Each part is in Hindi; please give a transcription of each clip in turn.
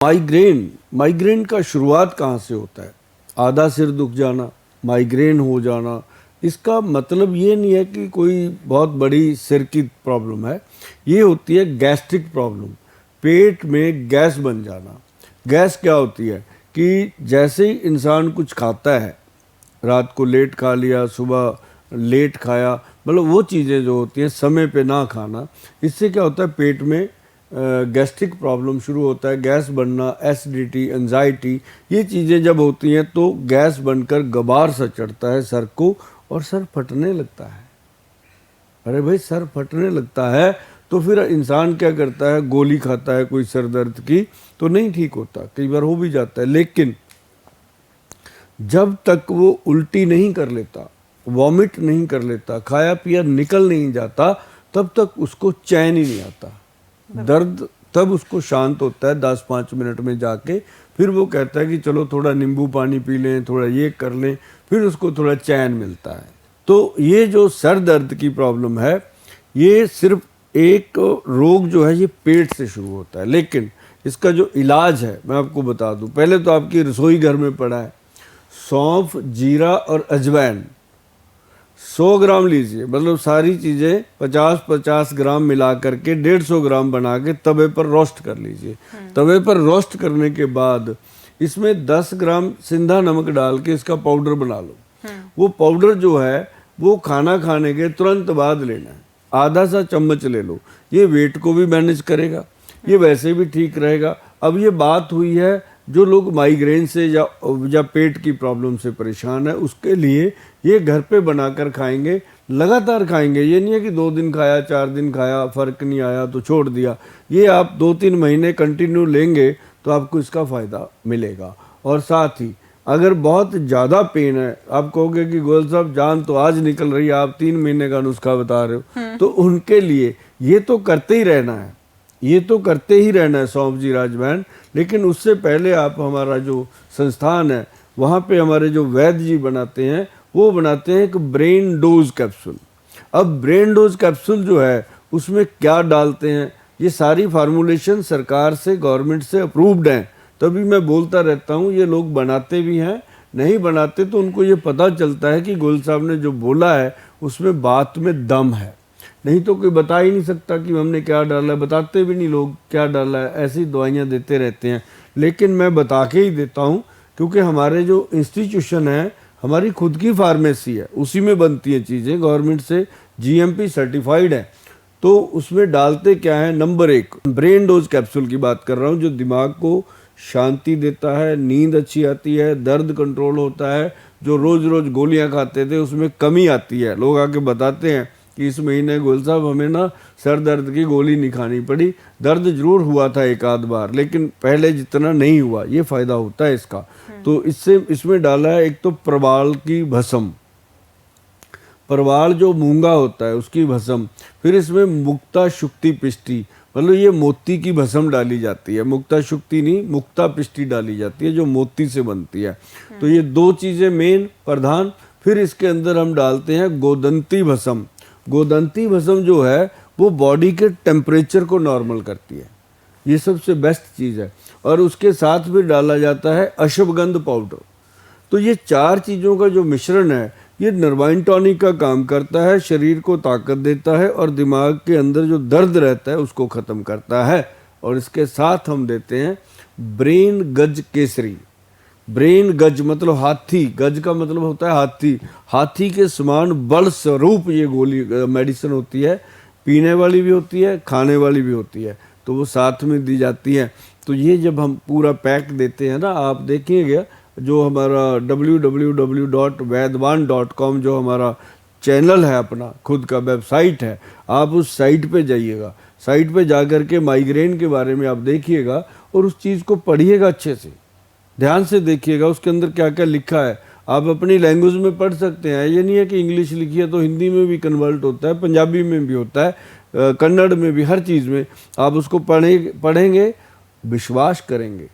माइग्रेन माइग्रेन का शुरुआत कहाँ से होता है? आधा सिर दुख जाना, माइग्रेन हो जाना, इसका मतलब ये नहीं है कि कोई बहुत बड़ी सिर की प्रॉब्लम है। ये होती है गैस्ट्रिक प्रॉब्लम, पेट में गैस बन जाना। गैस क्या होती है कि जैसे ही इंसान कुछ खाता है, रात को लेट खा लिया, सुबह लेट खाया, मतलब वो चीज़ें जो होती हैं समय पे ना खाना, इससे क्या होता है पेट में गैस्ट्रिक प्रॉब्लम शुरू होता है। गैस बनना, एसिडिटी, एंजाइटी, ये चीज़ें जब होती हैं तो गैस बनकर गबार सा चढ़ता है सर को और सर फटने लगता है। अरे भाई, सर फटने लगता है तो फिर इंसान क्या करता है, गोली खाता है कोई सर दर्द की, तो नहीं ठीक होता, कई बार हो भी जाता है। लेकिन जब तक वो उल्टी नहीं कर लेता, वॉमिट नहीं कर लेता, खाया पिया निकल नहीं जाता, तब तक उसको चैन ही नहीं आता। दर्द तब उसको शांत होता है 10-5 मिनट में जाके, फिर वो कहता है कि चलो थोड़ा नींबू पानी पी लें, थोड़ा ये कर लें, फिर उसको थोड़ा चैन मिलता है। तो ये जो सर दर्द की प्रॉब्लम है, ये सिर्फ एक रोग जो है ये पेट से शुरू होता है। लेकिन इसका जो इलाज है मैं आपको बता दूं, पहले तो आपकी रसोई घर में पड़ा है सौंफ, जीरा और अजवाइन। 100 ग्राम लीजिए, मतलब सारी चीज़ें 50-50 ग्राम मिला करके 150 ग्राम बना के तवे पर रोस्ट कर लीजिए। तवे पर रोस्ट करने के बाद इसमें 10 ग्राम सिंधा नमक डाल के इसका पाउडर बना लो। वो पाउडर जो है वो खाना खाने के तुरंत बाद लेना है, आधा सा चम्मच ले लो। ये वेट को भी मैनेज करेगा, ये वैसे भी ठीक रहेगा। अब ये बात हुई है जो लोग माइग्रेन से या पेट की प्रॉब्लम से परेशान है, उसके लिए ये घर पे बनाकर खाएंगे, लगातार खाएंगे। ये नहीं है कि 2 दिन खाया, 4 दिन खाया, फ़र्क नहीं आया तो छोड़ दिया। ये आप 2-3 महीने कंटिन्यू लेंगे तो आपको इसका फ़ायदा मिलेगा। और साथ ही अगर बहुत ज़्यादा पेन है, आप कहोगे कि गोयल साहब जान तो आज निकल रही है, आप 3 महीने का नुस्खा बता रहे हो, तो उनके लिए ये तो करते ही रहना है, ये तो करते ही रहना है सौंफ जीरा अजवाइन। लेकिन उससे पहले आप हमारा जो संस्थान है वहाँ पे हमारे जो वैद्य जी बनाते हैं, वो बनाते हैं एक ब्रेन डोज कैप्सूल। अब ब्रेन डोज कैप्सूल जो है उसमें क्या डालते हैं, ये सारी फार्मूलेशन सरकार से, गवर्नमेंट से अप्रूव्ड हैं। तभी मैं बोलता रहता हूँ, ये लोग बनाते भी हैं, नहीं बनाते तो उनको ये पता चलता है कि गोयल साहब ने जो बोला है उसमें बात में दम है। नहीं तो कोई बता ही नहीं सकता कि हमने क्या डाला है, बताते भी नहीं लोग क्या डाला है, ऐसी दवाइयाँ देते रहते हैं। लेकिन मैं बता के ही देता हूँ, क्योंकि हमारे जो इंस्टीट्यूशन है, हमारी खुद की फार्मेसी है, उसी में बनती है चीज़ें, गवर्नमेंट से जीएमपी सर्टिफाइड है। तो उसमें डालते क्या है, नंबर 1 ब्रेन डोज कैप्सूल की बात कर रहा हूँ, जो दिमाग को शांति देता है, नींद अच्छी आती है, दर्द कंट्रोल होता है। जो रोज़ रोज़ गोलियाँ खाते थे उसमें कमी आती है। लोग आके बताते हैं कि इस महीने गोयल साहब हमें ना सर दर्द की गोली नहीं खानी पड़ी, दर्द जरूर हुआ था एक आध बार लेकिन पहले जितना नहीं हुआ। ये फ़ायदा होता है इसका। तो इसमें डाला है एक तो प्रवाल की भस्म, प्रवाल जो मूंगा होता है उसकी भस्म, फिर इसमें मुक्ता शुक्ति पिष्टि, मतलब ये मोती की भस्म डाली जाती है, मुक्ता शुक्ति नहीं, मुक्ता पिष्टि डाली जाती है जो मोती से बनती है। तो ये 2 चीज़ें मेन प्रधान। फिर इसके अंदर हम डालते हैं गोदंती भस्म। गोदंती भस्म जो है वो बॉडी के टेम्परेचर को नॉर्मल करती है, ये सबसे बेस्ट चीज़ है। और उसके साथ भी डाला जाता है अश्वगंध पाउडर। तो ये 4 चीज़ों का जो मिश्रण है ये नर्वाइन टॉनिक का काम करता है, शरीर को ताकत देता है और दिमाग के अंदर जो दर्द रहता है उसको ख़त्म करता है। और इसके साथ हम देते हैं ब्रेन गज केसरी। ब्रेन गज मतलब हाथी, गज का मतलब होता है हाथी, हाथी के समान बल स्वरूप ये गोली मेडिसिन होती है, पीने वाली भी होती है, खाने वाली भी होती है, तो वो साथ में दी जाती है। तो ये जब हम पूरा पैक देते हैं ना, आप देखिएगा जो हमारा www.vaidwan.com जो हमारा चैनल है, अपना खुद का वेबसाइट है, आप उस साइट पे जाइएगा, साइट पे जा कर के माइग्रेन के बारे में आप देखिएगा और उस चीज़ को पढ़िएगा, अच्छे से ध्यान से देखिएगा उसके अंदर क्या क्या लिखा है। आप अपनी लैंग्वेज में पढ़ सकते हैं, ये नहीं है कि इंग्लिश लिखी है तो हिंदी में भी कन्वर्ट होता है, पंजाबी में भी होता है, कन्नड़ में भी, हर चीज़ में आप उसको पढ़ेंगे, विश्वास करेंगे,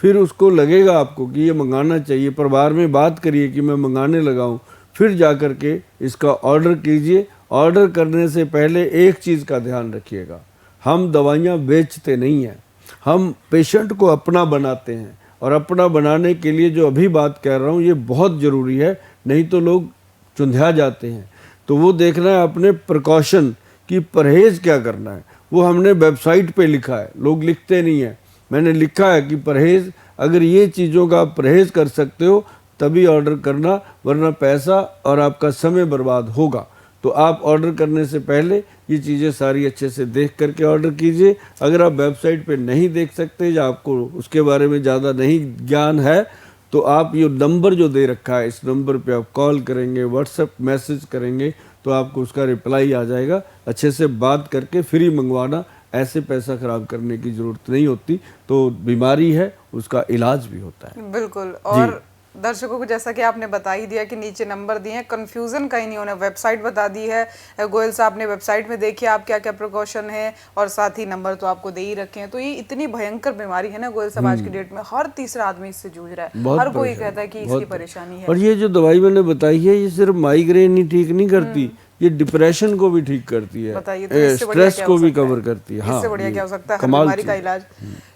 फिर उसको लगेगा आपको कि ये मंगाना चाहिए। परिवार में बात करिए कि मैं मंगाने लगा हूँ, फिर जा कर के इसका ऑर्डर कीजिए। ऑर्डर करने से पहले एक चीज़ का ध्यान रखिएगा, हम दवाइयाँ बेचते नहीं हैं, हम पेशेंट को अपना बनाते हैं, और अपना बनाने के लिए जो अभी बात कह रहा हूँ ये बहुत ज़रूरी है, नहीं तो लोग चुंधिया जाते हैं। तो वो देखना है अपने प्रिकॉशन कि परहेज़ क्या करना है, वो हमने वेबसाइट पे लिखा है, लोग लिखते नहीं हैं। मैंने लिखा है कि परहेज़, अगर ये चीज़ों का आप परहेज़ कर सकते हो तभी ऑर्डर करना, वरना पैसा और आपका समय बर्बाद होगा। तो आप ऑर्डर करने से पहले ये चीज़ें सारी अच्छे से देख करके ऑर्डर कीजिए। अगर आप वेबसाइट पे नहीं देख सकते या आपको उसके बारे में ज़्यादा नहीं ज्ञान है, तो आप ये नंबर जो दे रखा है, इस नंबर पे आप कॉल करेंगे, व्हाट्सएप मैसेज करेंगे, तो आपको उसका रिप्लाई आ जाएगा। अच्छे से बात करके फ्री मंगवाना, ऐसे पैसा ख़राब करने की ज़रूरत नहीं होती। तो बीमारी है, उसका इलाज भी होता है। बिल्कुल। और दर्शकों को जैसा कि आपने बता ही दिया कि नीचे नंबर दिए हैं, कंफ्यूजन कहीं नहीं होना। वेबसाइट बता दी है गोयल साहब ने, वेबसाइट में देखिए आप क्या क्या प्रिकॉशन है, और साथ ही नंबर तो आपको दे ही रखे हैं। तो ये इतनी भयंकर बीमारी है ना गोयल साहब, आज की डेट में हर तीसरा आदमी इससे जूझ रहा है, हर कोई कहता है कि इसकी परेशानी है। और ये जो दवाई मैंने बताई है, ये सिर्फ माइग्रेन ही ठीक नहीं करती, ये डिप्रेशन को भी ठीक करती है, बताइए तो इससे बढ़िया स्ट्रेस क्या को हो भी सकता है? कवर करती है। हाँ, इससे बढ़िया क्या हो सकता है हर कमाल बीमारी का चीज़। इलाज।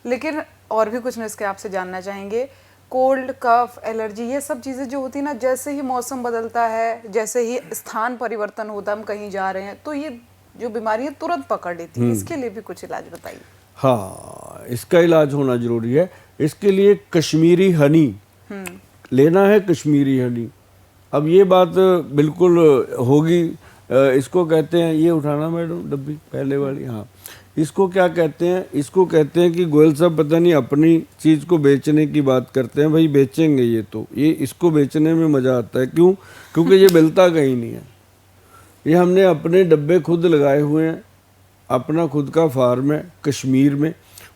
लेकिन और भी कुछ नुस्खे आपसे जानना चाहेंगे। कोल्ड, कफ, एलर्जी, ये सब चीज़ें जो होती है ना, जैसे ही मौसम बदलता है, जैसे ही स्थान परिवर्तन होता है, हम कहीं जा रहे हैं, तो ये जो बीमारी है तुरंत पकड़ लेती है। इसके लिए भी कुछ इलाज बताइए। हाँ, इसका इलाज होना जरूरी है। इसके लिए कश्मीरी हनी लेना है, कश्मीरी हनी। अब ये बात बिल्कुल होगी, इसको कहते हैं, ये उठाना मैडम डब्बी पहले वाली, हाँ, इसको क्या कहते हैं? इसको कहते हैं कि गोयल साहब पता नहीं अपनी चीज़ को बेचने की बात करते हैं। भाई बेचेंगे ये तो, ये इसको बेचने में मज़ा आता है। क्यों? क्योंकि ये मिलता कहीं नहीं है। ये हमने अपने डब्बे खुद लगाए हुए हैं, अपना खुद का फार्म है कश्मीर में,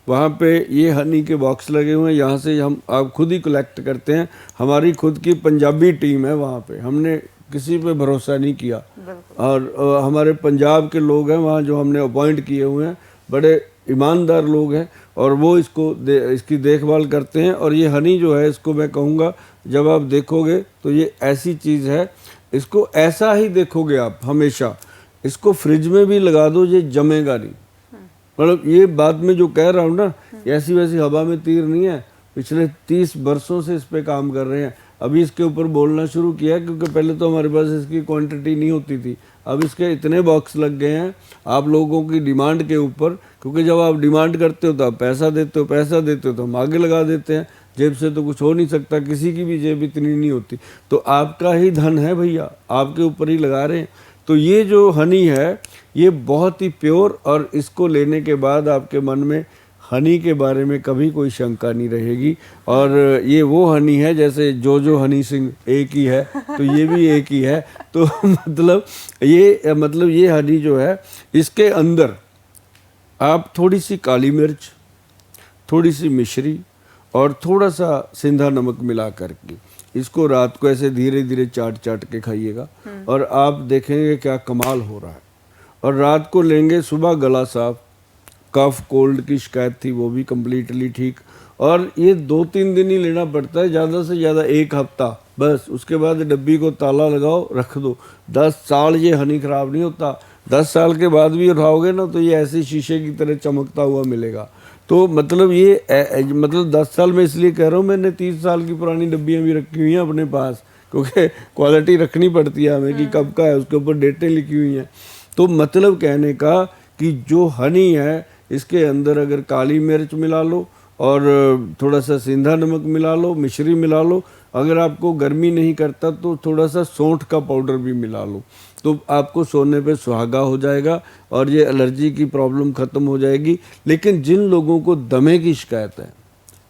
वहाँ पे ये हनी के बॉक्स लगे हुए हैं। यहाँ से हम आप खुद ही कलेक्ट करते हैं। हमारी खुद की पंजाबी टीम है वहाँ पे, हमने किसी पे भरोसा नहीं किया। और हमारे पंजाब के लोग हैं वहाँ जो हमने अपॉइंट किए हुए हैं, बड़े ईमानदार लोग हैं, और वो इसकी देखभाल करते हैं। और ये हनी जो है, इसको मैं कहूँगा जब आप देखोगे तो ये ऐसी चीज़ है, इसको ऐसा ही देखोगे आप हमेशा। इसको फ्रिज में भी लगा दो, ये जमेगा नहीं। मतलब ये बात में जो कह रहा हूँ ना, ऐसी वैसी हवा में तीर नहीं है। पिछले 30 वर्षों से इस पे काम कर रहे हैं। अभी इसके ऊपर बोलना शुरू किया है, क्योंकि पहले तो हमारे पास इसकी क्वांटिटी नहीं होती थी। अब इसके इतने बॉक्स लग गए हैं आप लोगों की डिमांड के ऊपर, क्योंकि जब आप डिमांड करते हो तो आप पैसा देते हो तो हम आगे लगा देते हैं। जेब से तो कुछ हो नहीं सकता, किसी की भी जेब इतनी नहीं होती। तो आपका ही धन है भैया, आपके ऊपर ही लगा रहे हैं। तो ये जो हनी है, ये बहुत ही प्योर, और इसको लेने के बाद आपके मन में हनी के बारे में कभी कोई शंका नहीं रहेगी। और ये वो हनी है जैसे जो हनी सिंह एक ही है, तो ये भी एक ही है। तो मतलब ये हनी जो है, इसके अंदर आप थोड़ी सी काली मिर्च, थोड़ी सी मिश्री और थोड़ा सा सिंधा नमक मिला करके इसको रात को ऐसे धीरे धीरे चाट के खाइएगा, और आप देखेंगे क्या कमाल हो रहा है। और रात को लेंगे, सुबह गला साफ, कफ कोल्ड की शिकायत थी वो भी कम्प्लीटली ठीक। और ये 2-3 दिन ही लेना पड़ता है, ज़्यादा से ज़्यादा 1 हफ्ता बस। उसके बाद डब्बी को ताला लगाओ, रख दो। 10 साल ये हनी ख़राब नहीं होता। 10 साल के बाद भी उठाओगे ना तो ये ऐसे शीशे की तरह चमकता हुआ मिलेगा। तो मतलब ये मतलब 10 साल में इसलिए कह रहा हूँ, मैंने 30 साल की पुरानी डब्बियाँ भी रखी हुई हैं अपने पास, क्योंकि क्वालिटी रखनी पड़ती है हमें कि कब का है, उसके ऊपर डेटें लिखी हुई हैं। तो मतलब कहने का कि जो हनी है, इसके अंदर अगर काली मिर्च मिला लो और थोड़ा सा सिंधा नमक मिला लो, मिश्री मिला लो, अगर आपको गर्मी नहीं करता तो थोड़ा सा सौंठ का पाउडर भी मिला लो, तो आपको सोने पे सुहागा हो जाएगा और ये एलर्जी की प्रॉब्लम ख़त्म हो जाएगी। लेकिन जिन लोगों को दमे की शिकायत है,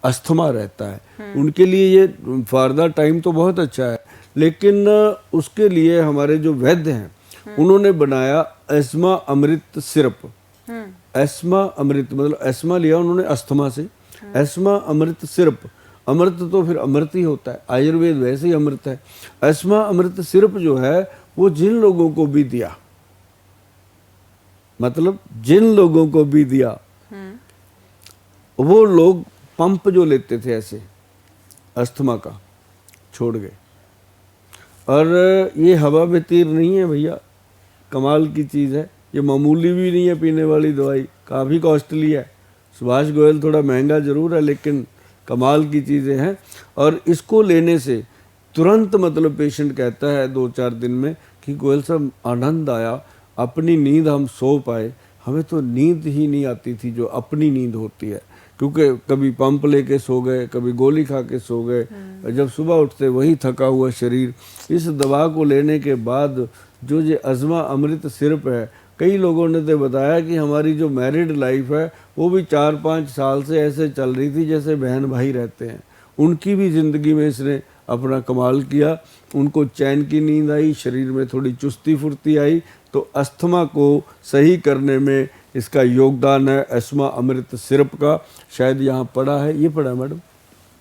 अस्थमा रहता है, उनके लिए ये फॉर द टाइम तो बहुत अच्छा है। लेकिन उसके लिए हमारे जो वैद्य हैं, उन्होंने बनाया एस्मा अमृत सिरप। एस्मा अमृत मतलब एस्मा लिया उन्होंने अस्थमा से, एस्मा अमृत सिरप। अमृत तो फिर अमृत ही होता है, आयुर्वेद वैसे ही अमृत है। एस्मा अमृत सिरप जो है, वो जिन लोगों को भी दिया, मतलब जिन लोगों को भी दिया, वो लोग पंप जो लेते थे ऐसे अस्थमा का, छोड़ गए। और ये हवा में तीर नहीं है भैया, कमाल की चीज़ है। ये मामूली भी नहीं है पीने वाली दवाई, काफ़ी कॉस्टली है। सुभाष गोयल थोड़ा महंगा ज़रूर है लेकिन कमाल की चीज़ें हैं। और इसको लेने से तुरंत मतलब पेशेंट कहता है 2-4 दिन में कि गोयल साहब आनंद आया, अपनी नींद हम सो पाए, हमें तो नींद ही नहीं आती थी जो अपनी नींद होती है, क्योंकि कभी पंप लेके सो गए, कभी गोली खा के सो गए, जब सुबह उठते वही थका हुआ शरीर। इस दवा को लेने के बाद जो ये अज़मा अमृत सिरप है, कई लोगों ने तो बताया कि हमारी जो मैरिड लाइफ है वो भी 4-5 साल से ऐसे चल रही थी जैसे बहन भाई रहते हैं। उनकी भी ज़िंदगी में इसने अपना कमाल किया, उनको चैन की नींद आई, शरीर में थोड़ी चुस्ती फुर्ती आई। तो अस्थमा को सही करने में इसका योगदान है अस्थमा अमृत सिरप का। शायद यहाँ पड़ा है, ये पड़ा है मैडम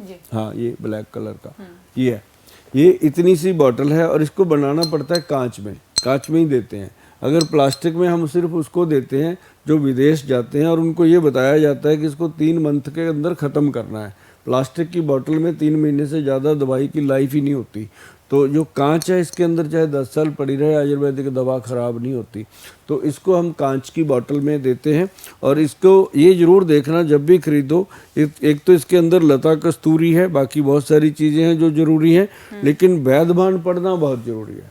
जी। हाँ, ये ब्लैक कलर का ये है। ये इतनी सी बॉटल है और इसको बनाना पड़ता है कांच में ही देते हैं। अगर प्लास्टिक में हम सिर्फ उसको देते हैं जो विदेश जाते हैं और उनको ये बताया जाता है कि इसको 3 मंथ के अंदर ख़त्म करना है। प्लास्टिक की बोतल में 3 महीने से ज़्यादा दवाई की लाइफ ही नहीं होती। तो जो कांच है इसके अंदर चाहे 10 साल पड़ी रहे, आयुर्वेदिक दवा ख़राब नहीं होती। तो इसको हम कांच की बोतल में देते हैं। और इसको ये ज़रूर देखना जब भी खरीदो, एक तो इसके अंदर लता कस्तूरी है, बाकी बहुत सारी चीज़ें हैं जो ज़रूरी हैं, लेकिन वैद्यमान पढ़ना बहुत ज़रूरी है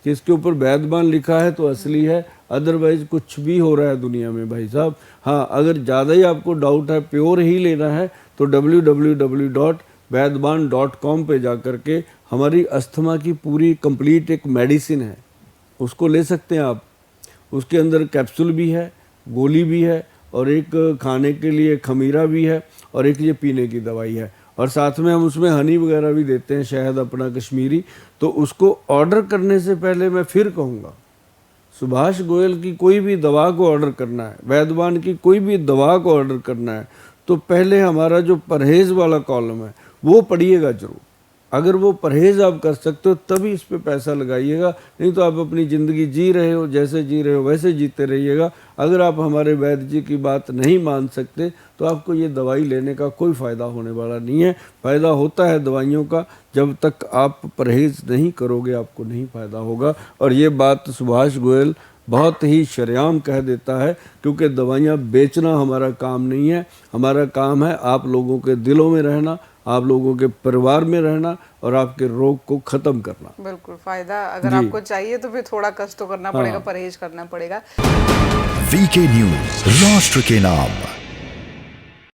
कि इसके ऊपर वैद्यमान लिखा है तो असली है, अदरवाइज कुछ भी हो रहा है दुनिया में भाई साहब। हाँ, अगर ज़्यादा ही आपको डाउट है, प्योर ही लेना है तो www.vaidban.com पे जा करके हमारी अस्थमा की पूरी कंप्लीट एक मेडिसिन है, उसको ले सकते हैं आप। उसके अंदर कैप्सूल भी है, गोली भी है, और एक खाने के लिए खमीरा भी है, और एक ये पीने की दवाई है, और साथ में हम उसमें हनी वगैरह भी देते हैं, शहद अपना कश्मीरी। तो उसको ऑर्डर करने से पहले मैं फिर कहूँगा, सुभाष गोयल की कोई भी दवा को ऑर्डर करना है, वैद्यमान की कोई भी दवा को ऑर्डर करना है, तो पहले हमारा जो परहेज़ वाला कॉलम है वो पढ़िएगा जरूर। अगर वो परहेज़ आप कर सकते हो तभी इस पे पैसा लगाइएगा, नहीं तो आप अपनी ज़िंदगी जी रहे हो, जैसे जी रहे हो वैसे जीते रहिएगा। अगर आप हमारे वैद्य जी की बात नहीं मान सकते तो आपको ये दवाई लेने का कोई फ़ायदा होने वाला नहीं है। फ़ायदा होता है दवाइयों का, जब तक आप परहेज़ नहीं करोगे आपको नहीं फ़ायदा होगा। और ये बात सुभाष गोयल बहुत ही शरेआम कह देता है, क्योंकि दवाइयाँ बेचना हमारा काम नहीं है। हमारा काम है आप लोगों के दिलों में रहना, आप लोगों के परिवार में रहना और आपके रोग को ख़त्म करना। बिल्कुल, फ़ायदा अगर आपको चाहिए तो फिर थोड़ा कष्ट तो करना पड़ेगा, परहेज करना पड़ेगा। वीके न्यूज़, राष्ट्र के नाम।